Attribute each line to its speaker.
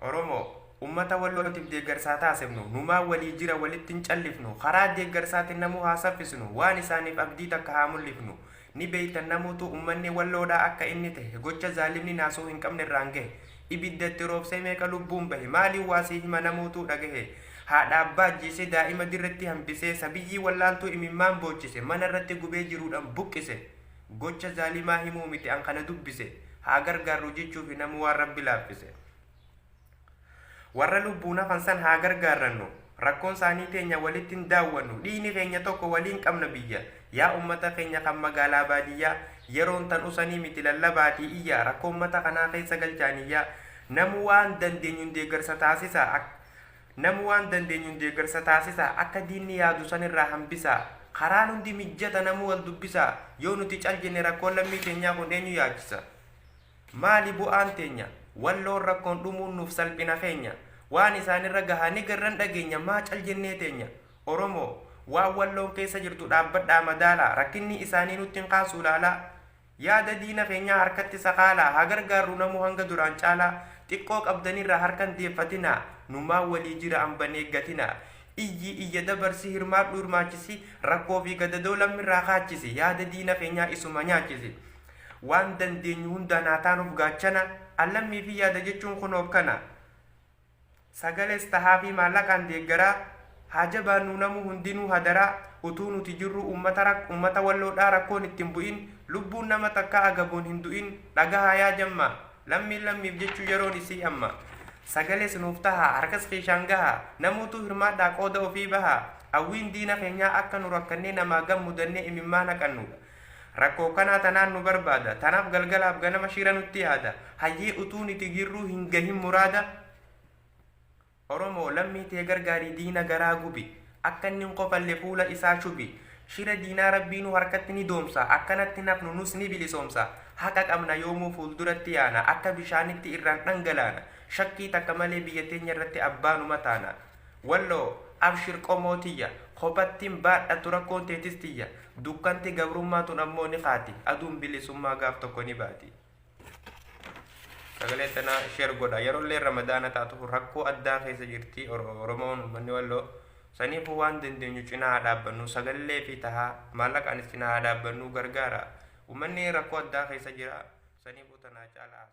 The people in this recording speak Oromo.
Speaker 1: oromoo ummata wallootiif deeggarsaa taasifnu numaa walii jira walitti hin callifnu karaa deeggarsaatiin namuu haa saffisnu waan isaaniif abdii takka haa mul'ifnu ni beeytan namuutu ummanni walloodhaa akka inni ta'e gocha zaalimni naasuu hin qabne irraan gahe ibiddatti roobsee meeqa lubbuun bahe maaliin waasii hima namuutu dhagahe haadha abbaa ajjiise daa'ima dirratti hambisee sabiyyii wallaaltuu imimmaan boochise mana irratti gubee jiruudhaan buqqise gocha zaalimaa himuu miti an kana dubbise haa gargaarru jechuuf namuu waan rabbi laaffise warra lubbuun hafan san haa gargaarrannu rakkoon isaanii teenya walitti hin daawwannu dhiini keenya tokko waliin qabna biyya yaa ummata keenya kan magaalaa baadiyyaa yeroon tan usanii miti lallabaatii iyyaa rakkoo ummata kanaa keessa galchaaniyyaa namu waan dandeenyuun deeggarsa taasisaa akka diinni yaadu san irraa hambisaa karaan hundi mijjata namu wal dubbisaa yoo nuti caljine rakkoon lammii teenyaa kun eenyu yaachisa maali bu'aan teenya walloon rakkoon dhumuun nuuf salphina keenya waan isaanirra gahanii garran dhageenya maa caljennee teenya oromoo waan walloon keessa jirtu dhaabbadhaa madaalaa rakkinni isaanii nutti hin kaasuu laalaa yaada diina keenyaa harkatti sakaalaa haa gargaarru namuu hanga duraan caalaa xiqqoo qabdanirra harkan deeffatinaa numaa walii jira amban eeggatinaa iyya dabarsi hirmaadhu hirmaachisi rakkoo fi gadadoo lammirraa kaachisi yaada diina keenyaa isuma nyaachisi waan dandeenyu hunda naataanuuf gaachana allammii fi yaada jechuun kunoof kana sagalees tahaa fi maallaqaan deeggaraa haja baannu namuu hundinuu hadaraa utuu nuti jirru ummata walloodhaa rakkoon ittiin bu'in lubbuun nama takka agaboon hin du'in dhagahaa yaa jammaa lammiif jechuu yeroon isii amma sagalees nuuf tahaa harkas keeshaan gahaa namuutu hirmaadhaa qooda ofii bahaa hawwiin diina keenyaa akka nu rakkannee namaa gammudannee imimmaa naqannudha rakkoo kanaa tanaan nu barbaada tanaaf galgalaaf ganama shira nutti yaada hayyee utuu niti girruu hin gahin muraada oromoo lammii tee gargaarii diina garaa gubi akka inni hin qofalle fuula isaa shubi shira diinaa rabbiinu harkatti ni doomsa akkanatti nafnu nus ni bilisoomsa haqa qabna yoomuu fuulduratti yaana akka bishaanitti irraan dhangalaana shakkii takka malee biyya teenya irratti abbaanuma taana walloo abshir qomootiyya kophattiin baadhatu rakkoon teetistiyya dukkanti gabrummaatun ammoo ni kaati aduun bilisummaa gaaf tokko ni baati sagalee tana sheer godha yerollee ramadaana taatu rakkoo addaa keessa jirti oromoon manni walloo saniifu waan dandeenyu cinaa haa dhaabbannu sagalee fi tahaa maallaqaanis cinaa haa dhaabbannu gargaara ummanni rakkoo addaa keessa jira saniifu tanaa caalaa